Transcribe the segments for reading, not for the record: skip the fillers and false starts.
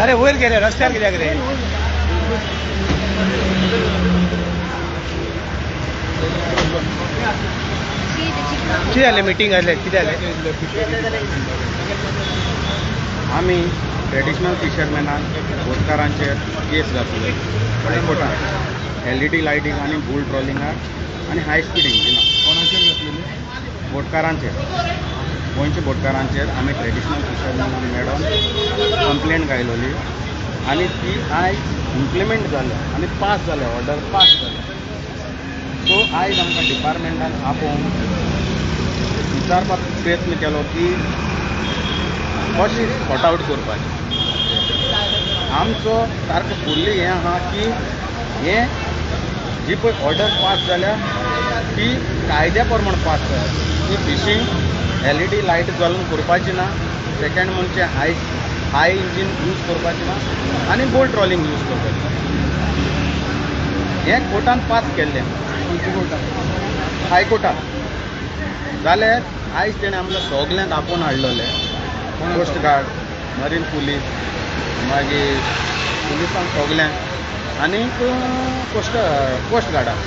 अरे वयर गेले रस्त्यार कित्याक रे कितें जालें मिटींग आसलें कितें जालें आमी ट्रेडिशनल फिशरमॅनाक बोटकारांचेर केस घातले हायकोर्टान LED लायटींग आनी बुल ट्रॉलिंगाक आनी हाय स्पिडींग दिना कोणाचेर घातलेली बोटकारांचेर गोंयच्या बोटकारांचेर आमी ट्रेडिशनल फिशरमॅनाक मेळोन कंप्लेंट घायलोली आनी ती आयज इम्प्लिमेंट जाल्या आनी पास जाल्या ऑर्डर पास जाल्या सो आयज आमकां डिपार्टमेंटान आपोवन विचारपाक प्रयत्न केलो की कशें सॉर्ट आवट करपाचें आमचो सारको फुल्ली हें आहा की हें जी पळय ऑर्डर पास जाल्या ती कायद्या प्रमाण पास जाल्या ती फिशींग LED लायट घालून करपाची ना सेकंड म्हणजे हाय इंजीन यूज करपाचें ना आनी बोट ट्रॉलिंग यूज करपाचें हें कोर्टान पास केल्लें हायकोर्टान जाल्यार आयज तेणें आमकां सगल्यांक आपोवन हाडलेलें कोस्ट गार्ड मरीन पुलीस मागीर पुलिसान सगल्यांक आनीक कोस्ट गार्डाक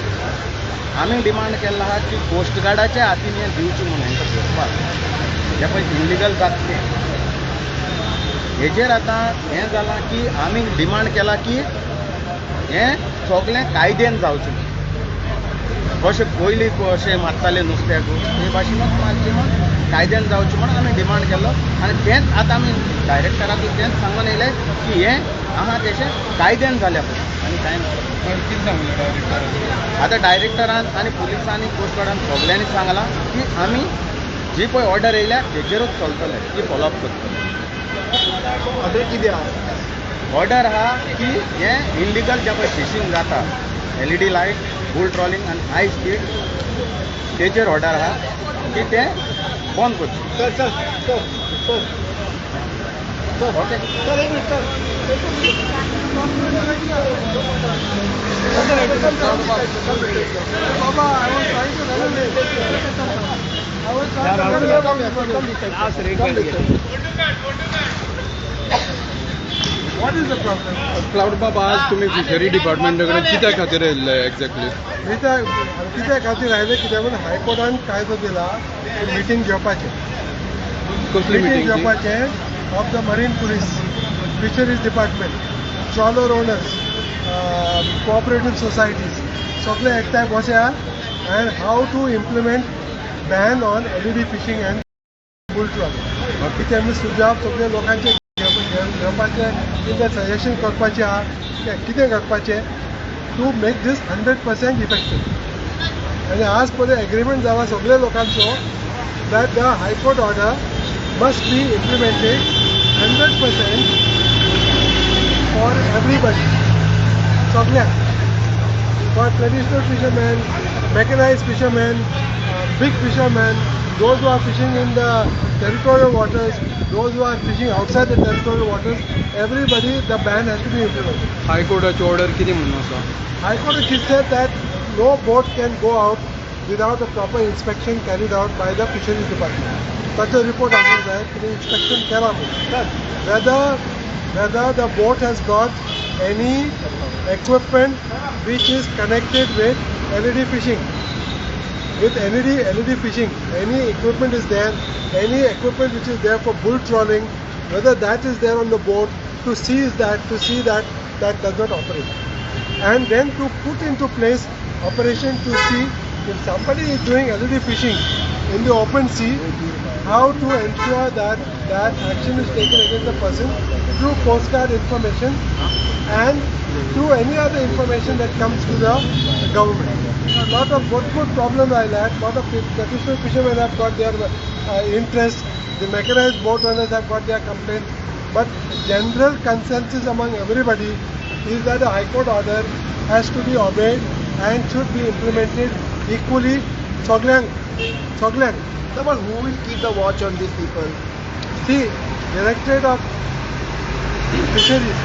आमी डिमांड केल्लो आहा की कोस्ट गार्डाच्या हातीन हें दिवचें म्हणून हेंकां धरपाक हें पळय इलिगल जातलें हेजेर आतां हें जालां की आमी डिमांड केला की हें सगलें कायद्यान जावचें कशें पयलीं अशें मारताले नुस्त्याक हे भाशेनूच मारचें म्हण कायद्यान जावचें म्हण आमी डिमांड केलो आनी तेंच आतां आमी डायरेक्टराक तेंच सांगून येयलें की हें आहा तेशें कायद्यान जाल्या पळय आनी कांय ना कितें सांगलें डायरेक्टरान आतां डायरेक्टरान आनी पुलिसांनी कोस्ट गार्डान सगल्यांनी सांगलां की आमी जी पळय ऑर्डर येयल्या तेजेरूच चलतले ती फॉलोअप करतले ऑर्डर कितें आहा ऑर्डर आहा की हें इलिगल जें पळय फिशींग जाता LED लायट बुल ट्रॉलिंग आनी हाय स्पीड तेजेर ऑर्डर आहा की तें बंद करचें okay What is the problem? Cloud Baba आज तुम्ही फिशरी डिपार्टमेंटा कडेन कित्या खातीर येयल्ले एक्झॅक्टली कित्या खातीर आयले कित्याक म्हणून हायकोर्टान कायदो दिला मिटींग घेवपाचें कसली मिटींग मिटींग घेवपाचें of the marine police fisheries department trawler owners cooperative societies सगळे एकठांय बसया and how to implement ban on LED fishing and bull trawling कितें आमी सुजाव सगळे लोकांचे घेवपाचें कितें सजेशन करपाचें आहा कितें करपाचें टू मेक दीस 100% इफेक्टीव आनी आज पळय एग्रीमेंट जाला सगळ्या लोकांचो that the high court order must be implemented 100% for everybody सगळ्यांक for traditional fisherman mechanised fisherman big fishermen, those who are fishing in the territorial waters, those who are fishing outside the territorial waters, everybody, the ban has to be implemented. हायकोर्टाची order कितें म्हणून आसा High Court has said that no boat can go out without a proper inspection carried out by the fisheries department. Such a report has been there, the inspection cannot whether the boat has got any equipment which is connected with LED fishing. With LED fishing, any equipment is there, any equipment which is there for bull trawling, whether that is there on the boat, to see that does not operate. And then to put into place operation to see if somebody is doing LED fishing in the open sea, how to ensure that action is taken against the person through Coast Guard information and through any other information that comes to the government. A lot of good problem like that. A lot of traditional fishermen have got their interest. The mechanized boat owners have got their complaints. But general consensus among everybody is that a High Court order has to be obeyed and should be implemented equally. Sogland. No, but who will keep the watch on these people? See, Directorate of Fisheries,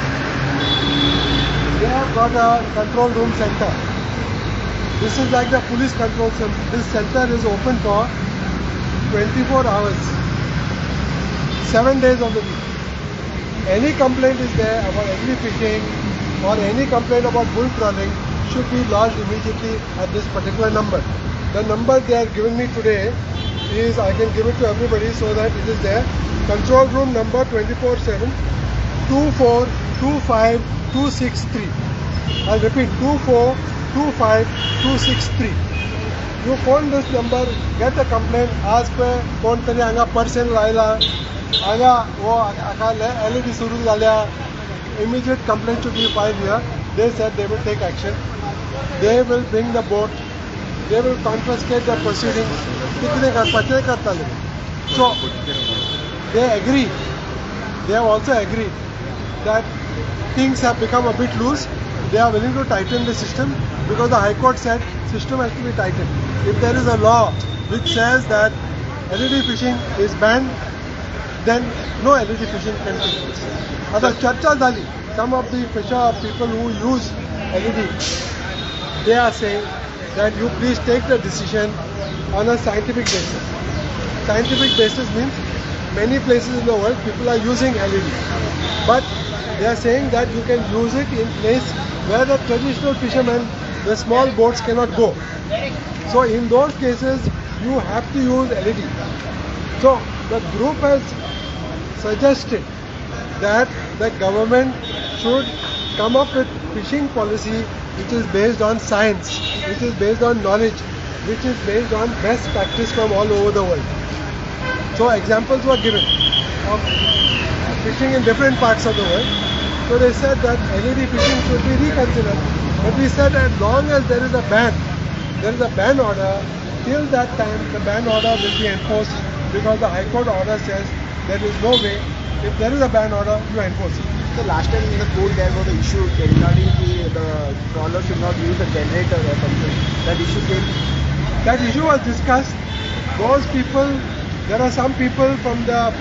they have got a control room center. This is like the police control center. This center is open for 24 hours, 7 days of the week. Any complaint is there about any fishing or any complaint about bull trawling should be lodged immediately at this particular number. The number they are giving me today is, I can give it to everybody so that it is there. Control room number 24/7 2425263. I'll repeat, 2425263. You phone this number, get a complaint, ask for phone tari anga person laila, anga wo akale LED suru झाल्या, immediate complaint to be filed here. They said they will take action. They will bring the boat. They will confiscate the proceedings. So they agree. They have also agreed that things have become a bit loose. They are willing to tighten the system because the High Court said system has to be tightened. If there is a law which says that LED fishing is banned, then no LED fishing can take place. Some of the fisher people who use LED, they are saying that you please take the decision on a scientific basis. Scientific basis means many places in the world people are using LED, but they are saying that you can use it in place where the traditional fishermen, the small boats cannot go. So in those cases you have to use LED. So the group has suggested that the government should come up with fishing policy which is based on science, which is based on knowledge, which is based on best practice from all over the world. So examples were given of fishing in different parts of the world. So they said that LED fishing should be reconsidered. But we said as long as there is a ban order, till that time the ban order will be enforced because the High Court order says there is no way, if there is a ban order, you enforce it. So last time in the court there was an issue regarding the trawler should not use a generator or something. That issue came. That issue was discussed. Those people, there are some people from the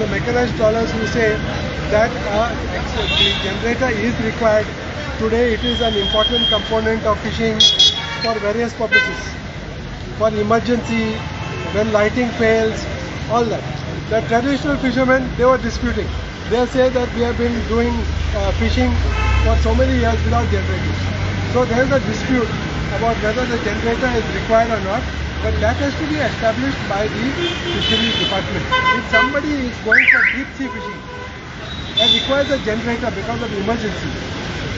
mechanized trawlers who say that the generator is required. Today it is an important component of fishing for various purposes. For emergency, when lighting fails, all that. The traditional fishermen, they were disputing. They say that we have been doing fishing for so many years without generators. So there is a dispute about whether the generator is required or not, but that has to be established by the fisheries department. If somebody is going for deep sea fishing and requires a generator because of emergency,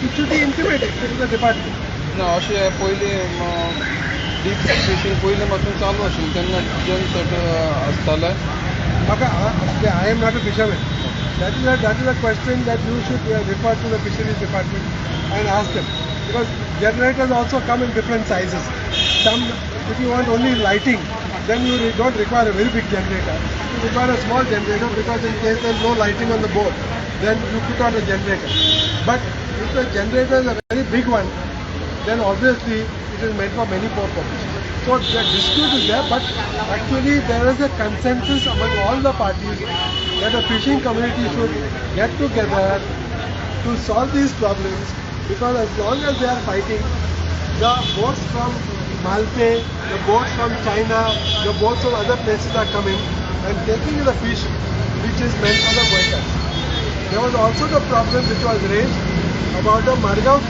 it should be intimated to the department. ना अशें पयलीं deep sea fishing पयलीं पासून चालू आशिल्लें तेन्ना genset आसताले. I am not a fisherman. That is a question that you should refer to the fisheries department and ask them. Because generators also come in different sizes. Some, if you want only lighting, then you don't require a very big generator. You require a small generator because in case there is no lighting on the boat, then you put on a generator. But if the generator is a very big one, then obviously it is meant for many more purposes. So the dispute is there, but actually there is a consensus among all the parties that the fishing community should get together to solve these problems, because as long as they are fighting, the boats from Malpe, the boats from China, the boats from other places are coming and taking the fish which is meant for the Goemkarponn. There was also the problem which was raised about the Margaon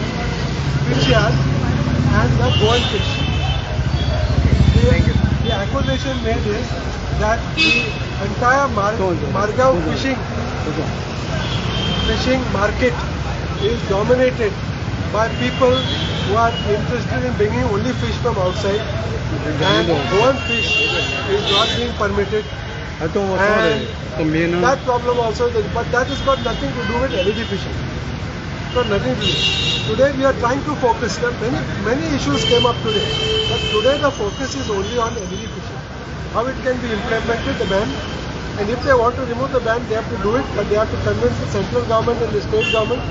fish yard and the gold fish. The accusation made is that the entire Margaon fishing market is dominated by people who are interested in bringing only fish from outside, and own fish is not being permitted. And that problem also, but that has got nothing to do with LED fishing. Got nothing to do. Today we are trying to focus. Many issues came up today, but today the focus is only on LED fishing. How it can be implemented, the ban, and if they want to remove the ban, they have to do it, but they have to convince the central government and the state government,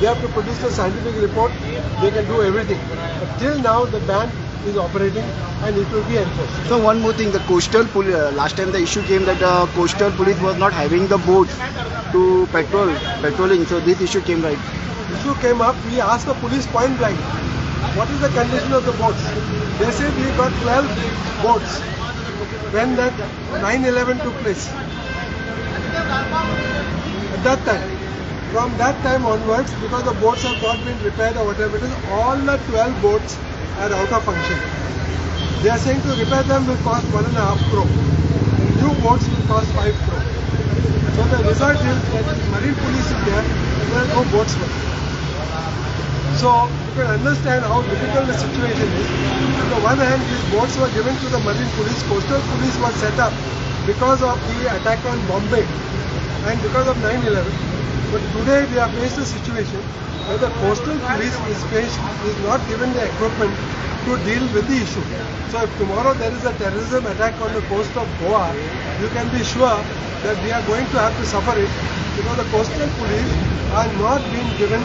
they have to produce the scientific report, they can do everything. But till now the ban is operating and it will be enforced. So one more thing, the coastal police, last time the issue came that the coastal police was not having the boats to patrolling, so this issue came right. Issue came up, we asked the police point blank, what is the condition of the boats? They said we got 12 boats when that 9/11 took place. At that time, from that time onwards, because the boats have not been repaired or whatever it is, all the 12 boats are out of function. They are saying to repair them will cost 1.5 crore. New boats will cost 5 crore. So the result is that marine police is there and there are no boats for it. So you can understand how difficult the situation is. On the one hand, these boats were given to the marine police. Coastal police was set up because of the attack on Bombay and because of 9/11. But today we are faced a situation where the coastal police is not given the equipment to deal with the issue. So if tomorrow there is a terrorism attack on the coast of Goa, you can be sure that we are going to have to suffer it because the coastal police are not being given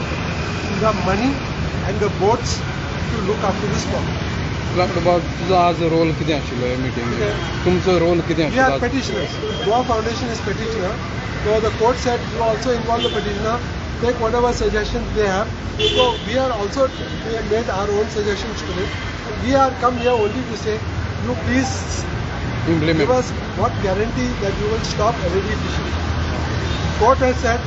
the money and the boats to look after this problem. तुझा आज role किती आशिल्लो ह्या मिटिंगेक? तुमचो role किती We are आशिल्लो? petitioners. Goa Foundation is petitioner. So the court said you also involve the petitioner, take whatever suggestions they have. So we have made our own suggestions to it. We are come here only to say, you please Implement. give us what guarantee that you will stop LED fishing. Court has said,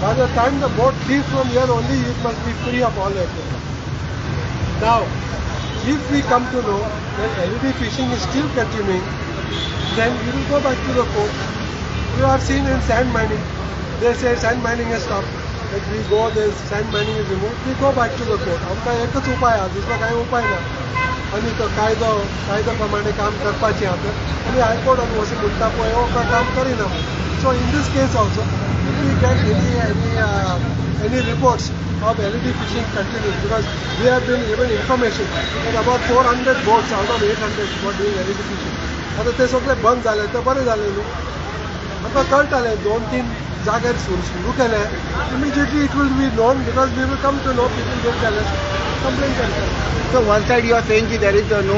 by the time the boat leaves from here only, it must be free of all equipment. Now, if we come to know that LED fishing is still continuing, then we will go back to the court. You have seen in sand mining, they say sand mining has stopped. If we go, the sand mining is removed, we go back to the court. आमका एकच उपाय आहे, दुसरा काही उपाय ना. आनी तो कायदा प्रमाणे काम करपाचें आता. आनी हायकोर्ट अशें म्हणटा पळय हो काम करिना. So in this case also, if we get any reports of LED fishing continuing, because we have been given information that about 400 boats out of 800 were doing LED fishing. आता ते सगळे बंद झाले तर बरें जालें न्हू. आमकां कळटालें 2-3 जाग्यार सुरू केले. Immediately it will be known because we will come to know people will tell us, complain करतात. So one side you are saying that there is no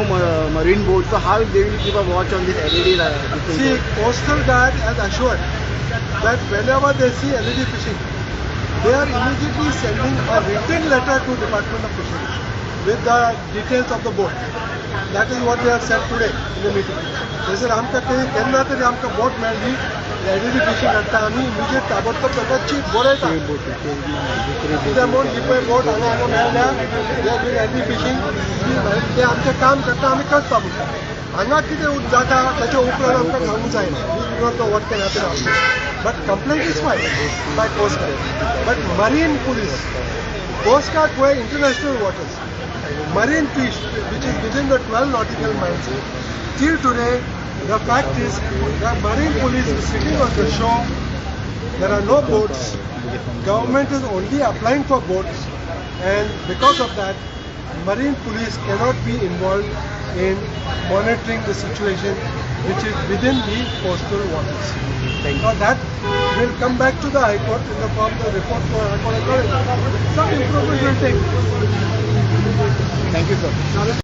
marine boat, so how they will keep a watch on this LED? See, Coastal Guard has assured that whenever they see LED fishing, they are immediately sending a written letter to Department of Fisheries with the details of the boat. That is what they have said today in the meeting. They said, आमकां केन्ना तरी आमकां boat मेळ्ळी LED fishing करता आमी immediate ताबडतोब ताका cheap बरयता. कित्याक म्हूण ही पळय बोट हांगा मेळ्ळ्या जे LED fishing ते आमचें काम करता आमी करता म्हणटा. हांगा कितें जाता ताचे उपरांत आमकां सांगूंक जायना. We do not know what can happen after. But complaint is filed by Coast Guard. But Marine Police, Coast Guard go international waters. Marine fish, which is within the 12 nautical miles, till today, the fact is that Marine Police is sitting on the shore. There are no boats. Government is only applying for boats, and because of that, Marine Police cannot be involved in monitoring the situation which is within the coastal waters. Now that will come back to the High Court in the form of the report to High Court. Some improvement will take. Thank you, sir.